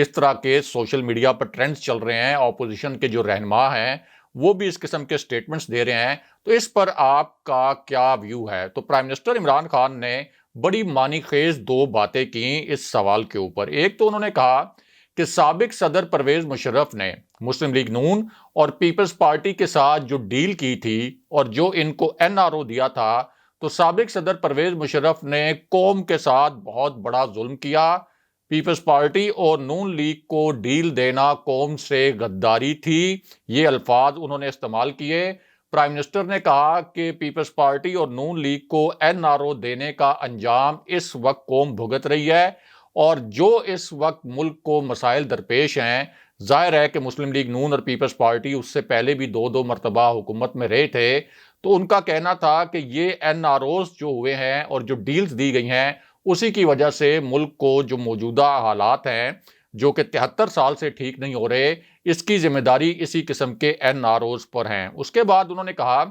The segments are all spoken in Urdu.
اس طرح کے سوشل میڈیا پر ٹرینڈز چل رہے ہیں، اپوزیشن کے جو رہنما ہیں وہ بھی اس قسم کے سٹیٹمنٹس دے رہے ہیں، تو اس پر آپ کا کیا ویو ہے؟ تو پرائم منسٹر عمران خان نے بڑی معنی خیز دو باتیں کی اس سوال کے اوپر۔ ایک تو انہوں نے کہا کہ سابق صدر پرویز مشرف نے مسلم لیگ نون اور پیپلز پارٹی کے ساتھ جو ڈیل کی تھی اور جو ان کو NRO دیا تھا، تو سابق صدر پرویز مشرف نے قوم کے ساتھ بہت بڑا ظلم کیا۔ پیپلز پارٹی اور نون لیگ کو ڈیل دینا قوم سے غداری تھی، یہ الفاظ انہوں نے استعمال کیے۔ پرائم منسٹر نے کہا کہ پیپلز پارٹی اور نون لیگ کو NRO دینے کا انجام اس وقت قوم بھگت رہی ہے، اور جو اس وقت ملک کو مسائل درپیش ہیں، ظاہر ہے کہ مسلم لیگ نون اور پیپلز پارٹی اس سے پہلے بھی دو مرتبہ حکومت میں رہے تھے، تو ان کا کہنا تھا کہ یہ NROs جو ہوئے ہیں اور جو ڈیلز دی گئی ہیں، اسی کی وجہ سے ملک کو جو موجودہ حالات ہیں جو کہ 73 سال سے ٹھیک نہیں ہو رہے، اس کی ذمہ داری اسی قسم کے NROs پر ہیں۔ اس کے بعد انہوں نے کہا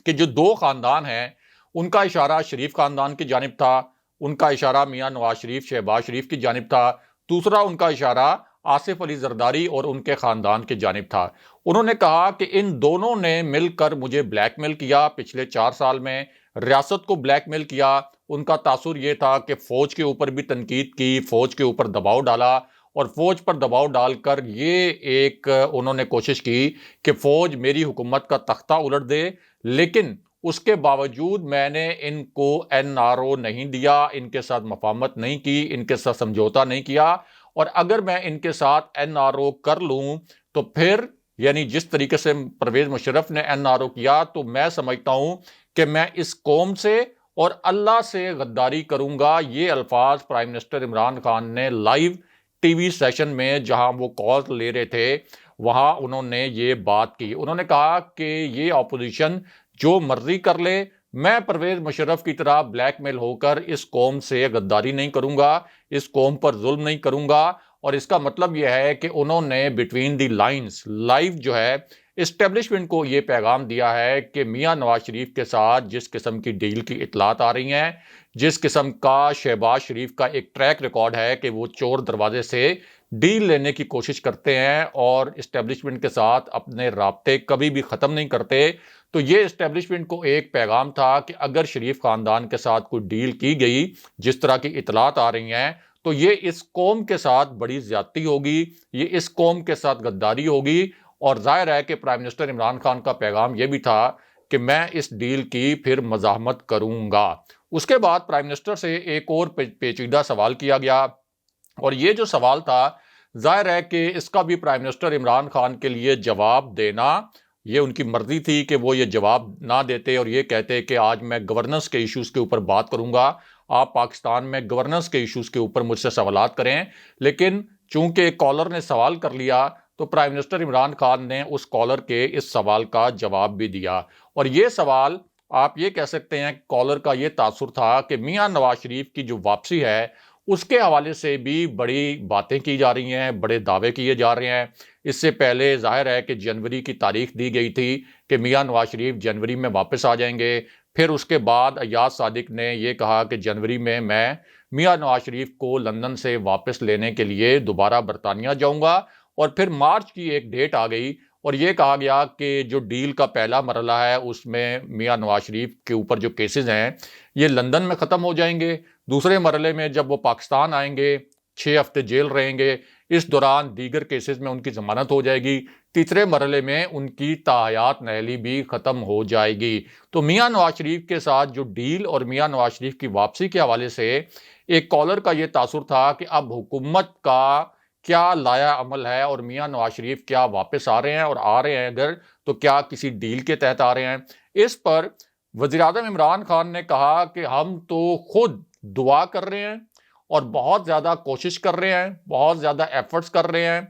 کہ جو دو خاندان ہیں ان کا اشارہ شریف خاندان کی جانب تھا، ان کا اشارہ میاں نواز شریف شہباز شریف کی جانب تھا، دوسرا ان کا اشارہ آصف علی زرداری اور ان کے خاندان کی جانب تھا۔ انہوں نے کہا کہ ان دونوں نے مل کر مجھے بلیک میل کیا، پچھلے 4 سال میں ریاست کو بلیک میل کیا۔ ان کا تاثر یہ تھا کہ فوج کے اوپر بھی تنقید کی، فوج کے اوپر دباؤ ڈالا، اور فوج پر دباؤ ڈال کر یہ ایک انہوں نے کوشش کی کہ فوج میری حکومت کا تختہ الٹ دے، لیکن اس کے باوجود میں نے ان کو NRO نہیں دیا، ان کے ساتھ مفاہمت نہیں کی، ان کے ساتھ سمجھوتا نہیں کیا، اور اگر میں ان کے ساتھ NRO کر لوں تو پھر یعنی جس طریقے سے پرویز مشرف نے NRO کیا، تو میں سمجھتا ہوں کہ میں اس قوم سے اور اللہ سے غداری کروں گا۔ یہ الفاظ پرائم منسٹر عمران خان نے لائیو ٹی وی سیشن میں جہاں وہ کال لے رہے تھے وہاں انہوں نے یہ بات کی۔ انہوں نے کہا کہ یہ اپوزیشن جو مرضی کر لے، میں پرویز مشرف کی طرح بلیک میل ہو کر اس قوم سے غداری نہیں کروں گا، اس قوم پر ظلم نہیں کروں گا۔ اور اس کا مطلب یہ ہے کہ انہوں نے بٹوین دی لائنز لائیو جو ہے اسٹیبلشمنٹ کو یہ پیغام دیا ہے کہ میاں نواز شریف کے ساتھ جس قسم کی ڈیل کی اطلاعات آ رہی ہیں، جس قسم کا شہباز شریف کا ایک ٹریک ریکارڈ ہے کہ وہ چور دروازے سے ڈیل لینے کی کوشش کرتے ہیں اور اسٹیبلشمنٹ کے ساتھ اپنے رابطے کبھی بھی ختم نہیں کرتے، تو یہ اسٹیبلشمنٹ کو ایک پیغام تھا کہ اگر شریف خاندان کے ساتھ کوئی ڈیل کی گئی جس طرح کی اطلاعات آ رہی ہیں، تو یہ اس قوم کے ساتھ بڑی زیادتی ہوگی، یہ اس قوم کے ساتھ غداری ہوگی۔ اور ظاہر ہے کہ پرائم منسٹر عمران خان کا پیغام یہ بھی تھا کہ میں اس ڈیل کی پھر مزاحمت کروں گا۔ اس کے بعد پرائم منسٹر سے ایک اور پیچیدہ سوال کیا گیا، اور یہ جو سوال تھا ظاہر ہے کہ اس کا بھی پرائم منسٹر عمران خان کے لیے جواب دینا یہ ان کی مرضی تھی کہ وہ یہ جواب نہ دیتے اور یہ کہتے کہ آج میں گورننس کے ایشوز کے اوپر بات کروں گا، آپ پاکستان میں گورننس کے ایشوز کے اوپر مجھ سے سوالات کریں۔ لیکن چونکہ کالر نے سوال کر لیا تو پرائم منسٹر عمران خان نے اس کالر کے اس سوال کا جواب بھی دیا، اور یہ سوال آپ یہ کہہ سکتے ہیں کالر کا یہ تاثر تھا کہ میاں نواز شریف کی جو واپسی ہے اس کے حوالے سے بھی بڑی باتیں کی جا رہی ہیں، بڑے دعوے کیے جا رہے ہیں۔ اس سے پہلے ظاہر ہے کہ جنوری کی تاریخ دی گئی تھی کہ میاں نواز شریف جنوری میں واپس آ جائیں گے، پھر اس کے بعد ایاز صادق نے یہ کہا کہ جنوری میں میاں نواز شریف کو لندن سے واپس لینے کے لیے دوبارہ برطانیہ جاؤں گا، اور پھر مارچ کی ایک ڈیٹ آ گئی اور یہ کہا گیا کہ جو ڈیل کا پہلا مرحلہ ہے اس میں میاں نواز شریف کے اوپر جو کیسز ہیں یہ لندن میں ختم ہو جائیں گے، دوسرے مرحلے میں جب وہ پاکستان آئیں گے 6 ہفتے جیل رہیں گے، اس دوران دیگر کیسز میں ان کی ضمانت ہو جائے گی، تیسرے مرحلے میں ان کی تاحیات نااہلی بھی ختم ہو جائے گی۔ تو میاں نواز شریف کے ساتھ جو ڈیل اور میاں نواز شریف کی واپسی کے حوالے سے ایک کالر کا یہ تاثر تھا کہ اب حکومت کا کیا لایا عمل ہے، اور میاں نواز شریف کیا واپس آ رہے ہیں، اور آ رہے ہیں اگر تو کیا کسی ڈیل کے تحت آ رہے ہیں۔ اس پر وزیراعظم عمران خان نے کہا کہ ہم تو خود دعا کر رہے ہیں اور بہت زیادہ کوشش کر رہے ہیں، بہت زیادہ ایفرٹس کر رہے ہیں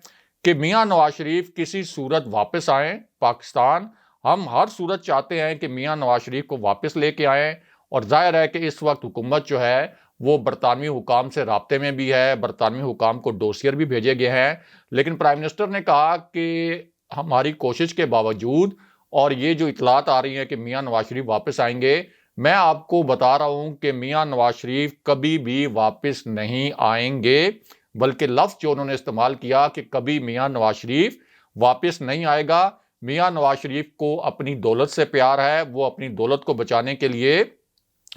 کہ میاں نواز شریف کسی صورت واپس آئیں پاکستان۔ ہم ہر صورت چاہتے ہیں کہ میاں نواز شریف کو واپس لے کے آئیں، اور ظاہر ہے کہ اس وقت حکومت جو ہے وہ برطانوی حکام سے رابطے میں بھی ہے، برطانوی حکام کو ڈوسیئر بھی بھیجے گئے ہیں، لیکن پرائم منسٹر نے کہا کہ ہماری کوشش کے باوجود اور یہ جو اطلاعات آ رہی ہیں کہ میاں نواز شریف واپس آئیں گے، میں آپ کو بتا رہا ہوں کہ میاں نواز شریف کبھی بھی واپس نہیں آئیں گے۔ بلکہ لفظ جو انہوں نے استعمال کیا کہ کبھی میاں نواز شریف واپس نہیں آئے گا، میاں نواز شریف کو اپنی دولت سے پیار ہے، وہ اپنی دولت کو بچانے کے لیے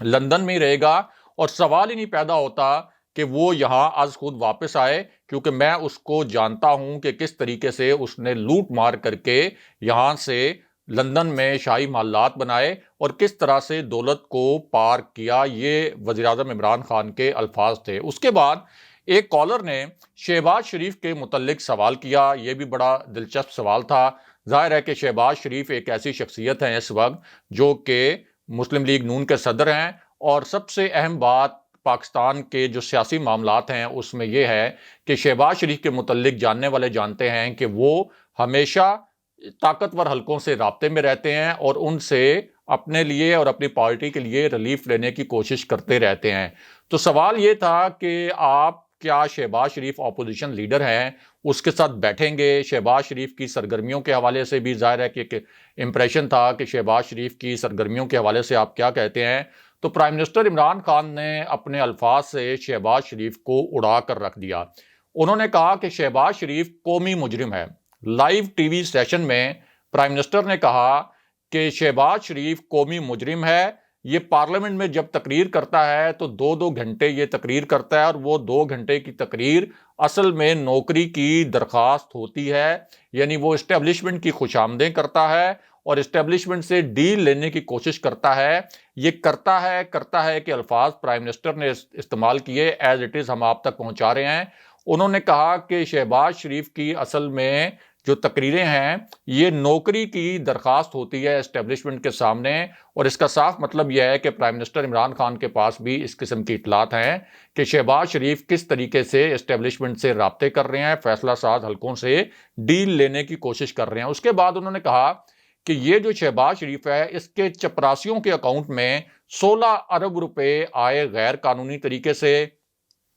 لندن میں ہی رہے گا، اور سوال ہی نہیں پیدا ہوتا کہ وہ یہاں از خود واپس آئے، کیونکہ میں اس کو جانتا ہوں کہ کس طریقے سے اس نے لوٹ مار کر کے یہاں سے لندن میں شاہی محلات بنائے اور کس طرح سے دولت کو پارک کیا۔ یہ وزیراعظم عمران خان کے الفاظ تھے۔ اس کے بعد ایک کالر نے شہباز شریف کے متعلق سوال کیا، یہ بھی بڑا دلچسپ سوال تھا۔ ظاہر ہے کہ شہباز شریف ایک ایسی شخصیت ہیں اس وقت جو کہ مسلم لیگ نون کے صدر ہیں، اور سب سے اہم بات پاکستان کے جو سیاسی معاملات ہیں اس میں یہ ہے کہ شہباز شریف کے متعلق جاننے والے جانتے ہیں کہ وہ ہمیشہ طاقتور حلقوں سے رابطے میں رہتے ہیں اور ان سے اپنے لیے اور اپنی پارٹی کے لیے ریلیف لینے کی کوشش کرتے رہتے ہیں۔ تو سوال یہ تھا کہ آپ کیا شہباز شریف اپوزیشن لیڈر ہیں، اس کے ساتھ بیٹھیں گے؟ شہباز شریف کی سرگرمیوں کے حوالے سے بھی ظاہر ہے کہ ایک امپریشن تھا کہ شہباز شریف کی سرگرمیوں کے حوالے سے آپ کیا کہتے ہیں؟ تو پرائم منسٹر عمران خان نے اپنے الفاظ سے شہباز شریف کو اڑا کر رکھ دیا۔ انہوں نے کہا کہ شہباز شریف قومی مجرم ہے۔ لائیو ٹی وی سیشن میں پرائم منسٹر نے کہا کہ شہباز شریف قومی مجرم ہے، یہ پارلیمنٹ میں جب تقریر کرتا ہے تو 2 گھنٹے یہ تقریر کرتا ہے، اور وہ 2 گھنٹے کی تقریر اصل میں نوکری کی درخواست ہوتی ہے، یعنی وہ اسٹیبلشمنٹ کی خوش آمدیں کرتا ہے اور اسٹیبلشمنٹ سے ڈیل لینے کی کوشش کرتا ہے۔ یہ کرتا ہے کہ الفاظ پرائم منسٹر نے استعمال کیے، ایز اٹ از ہم آپ تک پہنچا رہے ہیں۔ انہوں نے کہا کہ شہباز شریف کی اصل میں جو تقریریں ہیں یہ نوکری کی درخواست ہوتی ہے اسٹیبلشمنٹ کے سامنے، اور اس کا صاف مطلب یہ ہے کہ پرائم منسٹر عمران خان کے پاس بھی اس قسم کی اطلاعات ہیں کہ شہباز شریف کس طریقے سے اسٹیبلشمنٹ سے رابطے کر رہے ہیں، فیصلہ ساز حلقوں سے ڈیل لینے کی کوشش کر رہے ہیں۔ اس کے بعد انہوں نے کہا کہ یہ جو شہباز شریف ہے اس کے چپراسیوں کے اکاؤنٹ میں 16 ارب روپے آئے غیر قانونی طریقے سے،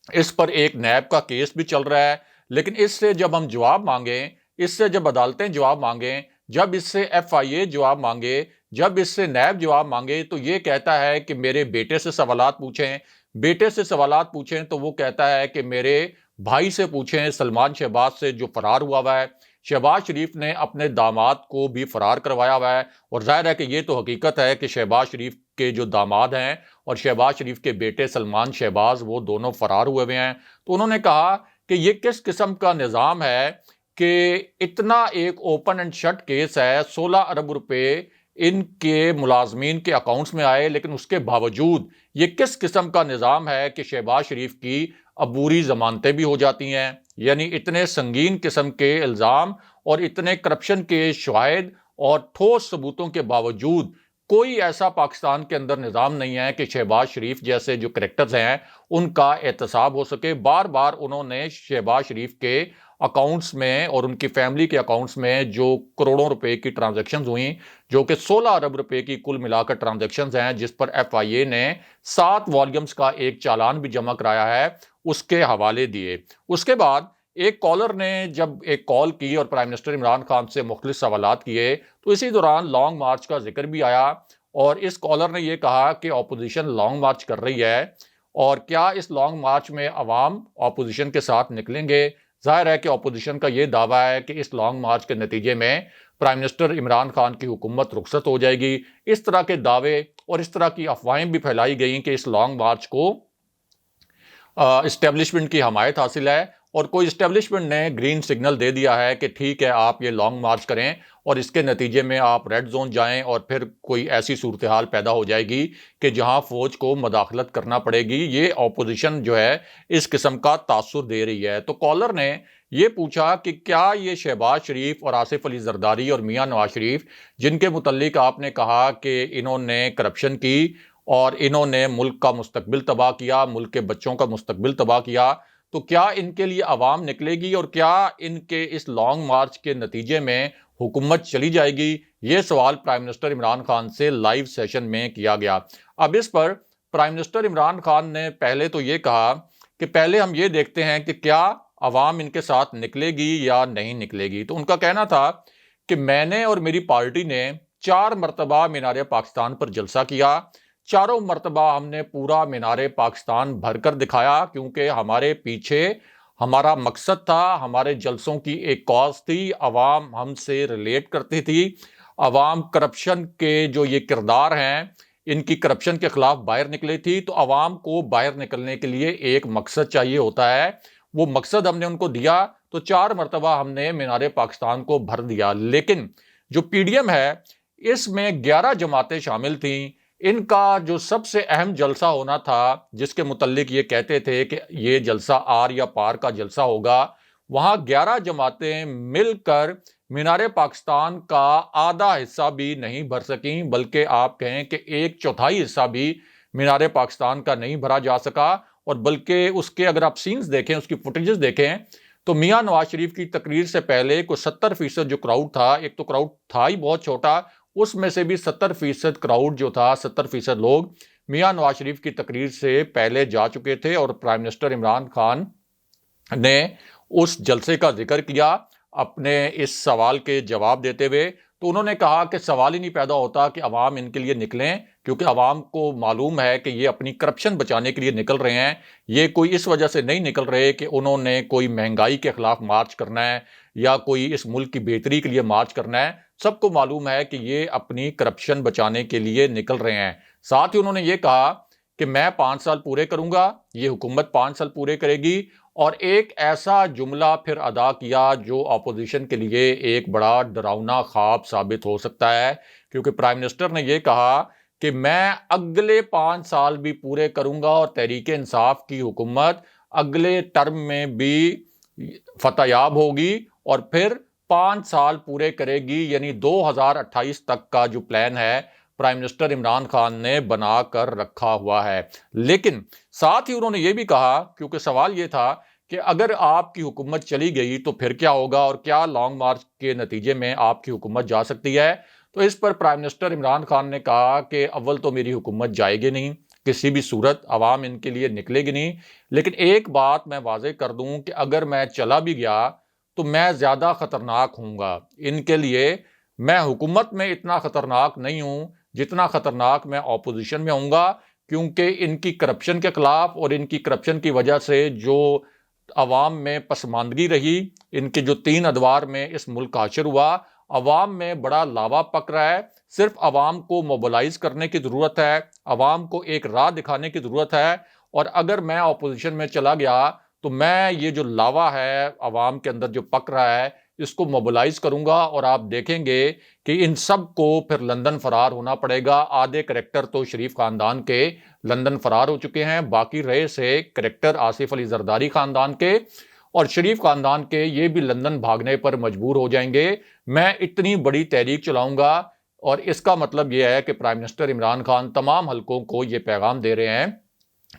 اس پر ایک نیب کا کیس بھی چل رہا ہے، لیکن اس سے جب ہم جواب مانگیں، اس سے جب عدالتیں جواب مانگیں، جب اس سے ایف آئی اے جواب مانگے، جب اس سے نیب جواب مانگے، تو یہ کہتا ہے کہ میرے بیٹے سے سوالات پوچھیں۔ بیٹے سے سوالات پوچھیں تو وہ کہتا ہے کہ میرے بھائی سے پوچھیں، سلمان شہباز سے جو فرار ہوا ہے۔ شہباز شریف نے اپنے داماد کو بھی فرار کروایا ہوا ہے، اور ظاہر ہے کہ یہ تو حقیقت ہے کہ شہباز شریف کے جو داماد ہیں اور شہباز شریف کے بیٹے سلمان شہباز وہ دونوں فرار ہوئے ہیں۔ تو انہوں نے کہا کہ یہ کس قسم کا نظام ہے کہ اتنا ایک اوپن اینڈ شٹ کیس ہے، 16 ارب روپے ان کے ملازمین کے اکاؤنٹس میں آئے، لیکن اس کے باوجود یہ کس قسم کا نظام ہے کہ شہباز شریف کی عبوری ضمانتیں بھی ہو جاتی ہیں؟ یعنی اتنے سنگین قسم کے الزام اور اتنے کرپشن کے شواہد اور ٹھوس ثبوتوں کے باوجود کوئی ایسا پاکستان کے اندر نظام نہیں ہے کہ شہباز شریف جیسے جو کریکٹرز ہیں ان کا احتساب ہو سکے۔ بار بار انہوں نے شہباز شریف کے اکاؤنٹس میں اور ان کی فیملی کے اکاؤنٹس میں جو کروڑوں روپے کی ٹرانزیکشنز ہوئیں، جو کہ 16 ارب روپے کی کل ملا کر ٹرانزیکشنز ہیں، جس پر ایف آئی اے نے 7 والیومز کا ایک چالان بھی جمع کرایا ہے، اس کے حوالے دیے۔ اس کے بعد ایک کالر نے جب ایک کال کی اور پرائم منسٹر عمران خان سے مختلف سوالات کیے تو اسی دوران لانگ مارچ کا ذکر بھی آیا، اور اس کالر نے یہ کہا کہ اپوزیشن لانگ مارچ کر رہی ہے، اور کیا اس لانگ مارچ میں عوام اپوزیشن کے ساتھ نکلیں گے؟ ظاہر ہے کہ اپوزیشن کا یہ دعویٰ ہے کہ اس لانگ مارچ کے نتیجے میں پرائم منسٹر عمران خان کی حکومت رخصت ہو جائے گی۔ اس طرح کے دعوے اور اس طرح کی افواہیں بھی پھیلائی گئیں کہ اس لانگ مارچ کو اسٹیبلشمنٹ کی حمایت حاصل ہے، اور کوئی اسٹیبلشمنٹ نے گرین سگنل دے دیا ہے کہ ٹھیک ہے آپ یہ لانگ مارچ کریں، اور اس کے نتیجے میں آپ ریڈ زون جائیں، اور پھر کوئی ایسی صورتحال پیدا ہو جائے گی کہ جہاں فوج کو مداخلت کرنا پڑے گی۔ یہ اپوزیشن جو ہے اس قسم کا تاثر دے رہی ہے۔ تو کالر نے یہ پوچھا کہ کیا یہ شہباز شریف اور آصف علی زرداری اور میاں نواز شریف، جن کے متعلق آپ نے کہا کہ انہوں نے کرپشن کی اور انہوں نے ملک کا مستقبل تباہ کیا، ملک کے بچوں کا مستقبل تباہ کیا، تو کیا ان کے لیے عوام نکلے گی اور کیا ان کے اس لانگ مارچ کے نتیجے میں حکومت چلی جائے گی؟ یہ سوال پرائم منسٹر عمران خان سے لائیو سیشن میں کیا گیا۔ اب اس پر پرائم منسٹر عمران خان نے پہلے تو یہ کہا کہ پہلے ہم یہ دیکھتے ہیں کہ کیا عوام ان کے ساتھ نکلے گی یا نہیں نکلے گی۔ تو ان کا کہنا تھا کہ میں نے اور میری پارٹی نے 4 مرتبہ مینار پاکستان پر جلسہ کیا، چاروں مرتبہ ہم نے پورا مینار پاکستان بھر کر دکھایا، کیونکہ ہمارے پیچھے ہمارا مقصد تھا، ہمارے جلسوں کی ایک کاز تھی، عوام ہم سے ریلیٹ کرتی تھی، عوام کرپشن کے جو یہ کردار ہیں ان کی کرپشن کے خلاف باہر نکلی تھی۔ تو عوام کو باہر نکلنے کے لیے ایک مقصد چاہیے ہوتا ہے، وہ مقصد ہم نے ان کو دیا تو 4 مرتبہ ہم نے مینار پاکستان کو بھر دیا۔ لیکن جو پی ڈی ایم ہے اس میں 11 جماعتیں شامل تھیں، ان کا جو سب سے اہم جلسہ ہونا تھا جس کے متعلق یہ کہتے تھے کہ یہ جلسہ آر یا پار کا جلسہ ہوگا، وہاں 11 جماعتیں مل کر مینار پاکستان کا آدھا حصہ بھی نہیں بھر سکیں، بلکہ آپ کہیں کہ 1/4 حصہ بھی مینار پاکستان کا نہیں بھرا جا سکا۔ اور بلکہ اس کے اگر آپ سینز دیکھیں، اس کی فوٹیجز دیکھیں تو میاں نواز شریف کی تقریر سے پہلے کوئی 70% جو کراؤڈ تھا، ایک تو کراؤڈ تھا ہی بہت چھوٹا، اس میں سے بھی 70% کراؤڈ جو تھا، 70% لوگ میاں نواز شریف کی تقریر سے پہلے جا چکے تھے، اور پرائم منسٹر عمران خان نے اس جلسے کا ذکر کیا اپنے اس سوال کے جواب دیتے ہوئے۔ تو انہوں نے کہا کہ سوال ہی نہیں پیدا ہوتا کہ عوام ان کے لیے نکلیں، کیونکہ عوام کو معلوم ہے کہ یہ اپنی کرپشن بچانے کے لیے نکل رہے ہیں، یہ کوئی اس وجہ سے نہیں نکل رہے کہ انہوں نے کوئی مہنگائی کے خلاف مارچ کرنا ہے یا کوئی اس ملک کی بہتری کے لیے مارچ کرنا ہے۔ سب کو معلوم ہے کہ یہ اپنی کرپشن بچانے کے لیے نکل رہے ہیں۔ ساتھ ہی انہوں نے یہ کہا کہ میں 5 سال پورے کروں گا، یہ حکومت 5 سال پورے کرے گی، اور ایک ایسا جملہ پھر ادا کیا جو اپوزیشن کے لیے ایک بڑا ڈراؤنا خواب ثابت ہو سکتا ہے، کیونکہ پرائم منسٹر نے یہ کہا کہ میں اگلے 5 سال بھی پورے کروں گا اور تحریک انصاف کی حکومت اگلے ٹرم میں بھی فتح یاب ہوگی اور پھر 5 سال پورے کرے گی، یعنی 2028 تک کا جو پلان ہے پرائم منسٹر عمران خان نے بنا کر رکھا ہوا ہے۔ لیکن ساتھ ہی انہوں نے یہ بھی کہا، کیونکہ سوال یہ تھا کہ اگر آپ کی حکومت چلی گئی تو پھر کیا ہوگا اور کیا لانگ مارچ کے نتیجے میں آپ کی حکومت جا سکتی ہے، تو اس پر پرائم منسٹر عمران خان نے کہا کہ اول تو میری حکومت جائے گی نہیں، کسی بھی صورت عوام ان کے لیے نکلے گی نہیں، لیکن ایک بات میں واضح کر دوں کہ اگر میں چلا بھی گیا تو میں زیادہ خطرناک ہوں گا ان کے لیے، میں حکومت میں اتنا خطرناک نہیں ہوں جتنا خطرناک میں اپوزیشن میں ہوں گا، کیونکہ ان کی کرپشن کے خلاف اور ان کی کرپشن کی وجہ سے جو عوام میں پسماندگی رہی، ان کے جو 3 ادوار میں اس ملک کا حشر ہوا، عوام میں بڑا لاوا پک رہا ہے۔ صرف عوام کو موبلائز کرنے کی ضرورت ہے، عوام کو ایک راہ دکھانے کی ضرورت ہے، اور اگر میں اپوزیشن میں چلا گیا تو میں یہ جو لاوا ہے عوام کے اندر جو پک رہا ہے اس کو موبلائز کروں گا، اور آپ دیکھیں گے کہ ان سب کو پھر لندن فرار ہونا پڑے گا۔ آدھے کریکٹر تو شریف خاندان کے لندن فرار ہو چکے ہیں، باقی رہے سے کریکٹر آصف علی زرداری خاندان کے اور شریف خاندان کے یہ بھی لندن بھاگنے پر مجبور ہو جائیں گے۔ میں اتنی بڑی تحریک چلاؤں گا، اور اس کا مطلب یہ ہے کہ پرائم منسٹر عمران خان تمام حلقوں کو یہ پیغام دے رہے ہیں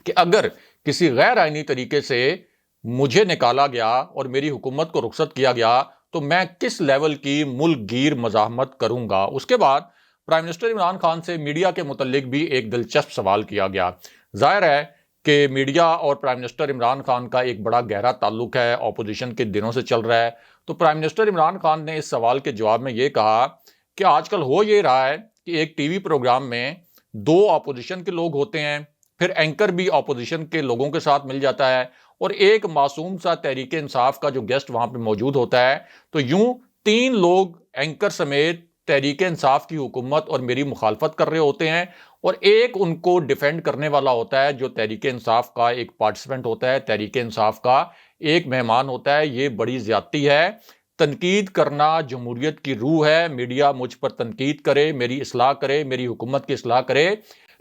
کہ اگر کسی غیر آئینی طریقے سے مجھے نکالا گیا اور میری حکومت کو رخصت کیا گیا تو میں کس لیول کی ملک گیر مزاحمت کروں گا۔ اس کے بعد پرائم منسٹر عمران خان سے میڈیا کے متعلق بھی ایک دلچسپ سوال کیا گیا۔ ظاہر ہے کہ میڈیا اور پرائم منسٹر عمران خان کا ایک بڑا گہرا تعلق ہے، اپوزیشن کے دنوں سے چل رہا ہے۔ تو پرائم منسٹر عمران خان نے اس سوال کے جواب میں یہ کہا کہ آج کل ہو یہ رہا ہے کہ ایک ٹی وی پروگرام میں 2 اپوزیشن کے لوگ ہوتے ہیں، پھر اینکر بھی اپوزیشن کے لوگوں کے ساتھ مل جاتا ہے، اور ایک معصوم سا تحریک انصاف کا جو گیسٹ وہاں پہ موجود ہوتا ہے، تو یوں 3 لوگ اینکر سمیت تحریک انصاف کی حکومت اور میری مخالفت کر رہے ہوتے ہیں، اور ایک ان کو ڈیفینڈ کرنے والا ہوتا ہے جو تحریک انصاف کا ایک پارٹیسپینٹ ہوتا ہے، تحریک انصاف کا ایک مہمان ہوتا ہے۔ یہ بڑی زیادتی ہے، تنقید کرنا جمہوریت کی روح ہے، میڈیا مجھ پر تنقید کرے، میری اصلاح کرے، میری حکومت کی اصلاح کرے،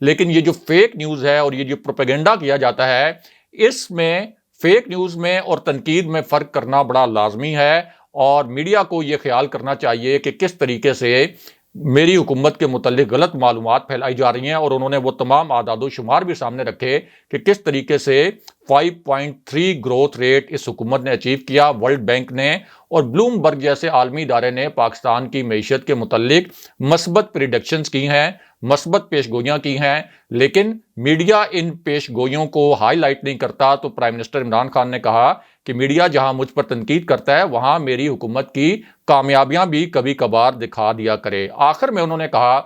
لیکن یہ جو فیک نیوز ہے اور یہ جو پروپیگنڈا کیا جاتا ہے، اس میں فیک نیوز میں اور تنقید میں فرق کرنا بڑا لازمی ہے، اور میڈیا کو یہ خیال کرنا چاہیے کہ کس طریقے سے میری حکومت کے متعلق غلط معلومات پھیلائی جا رہی ہیں، اور انہوں نے وہ تمام اعداد و شمار بھی سامنے رکھے کہ کس طریقے سے 5.3 گروتھ ریٹ اس حکومت نے اچیو کیا۔ ورلڈ بینک نے اور بلوم برگ جیسے عالمی ادارے نے پاکستان کی معیشت کے متعلق مثبت پریڈکشنز کی ہیں، مثبت پیش گوئیاں کی ہیں، لیکن میڈیا ان پیش گوئیوں کو ہائی لائٹ نہیں کرتا۔ تو پرائم منسٹر عمران خان نے کہا کہ میڈیا جہاں مجھ پر تنقید کرتا ہے وہاں میری حکومت کی کامیابیاں بھی کبھی کبھار دکھا دیا کرے۔ آخر میں انہوں نے کہا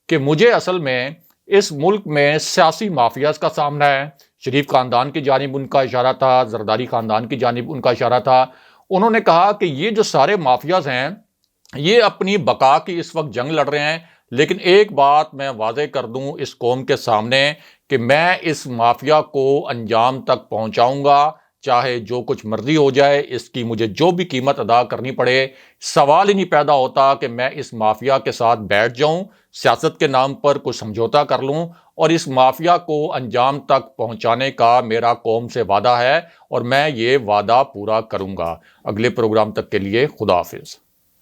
کہ مجھے اصل میں اس ملک میں سیاسی مافیاز کا سامنا ہے، شریف خاندان کی جانب ان کا اشارہ تھا، زرداری خاندان کی جانب ان کا اشارہ تھا۔ انہوں نے کہا کہ یہ جو سارے مافیاز ہیں یہ اپنی بقا کی اس وقت جنگ لڑ رہے ہیں، لیکن ایک بات میں واضح کر دوں اس قوم کے سامنے کہ میں اس مافیا کو انجام تک پہنچاؤں گا، چاہے جو کچھ مرضی ہو جائے، اس کی مجھے جو بھی قیمت ادا کرنی پڑے۔ سوال ہی نہیں پیدا ہوتا کہ میں اس مافیا کے ساتھ بیٹھ جاؤں، سیاست کے نام پر کوئی سمجھوتا کر لوں، اور اس مافیا کو انجام تک پہنچانے کا میرا قوم سے وعدہ ہے اور میں یہ وعدہ پورا کروں گا۔ اگلے پروگرام تک کے لیے خدا حافظ۔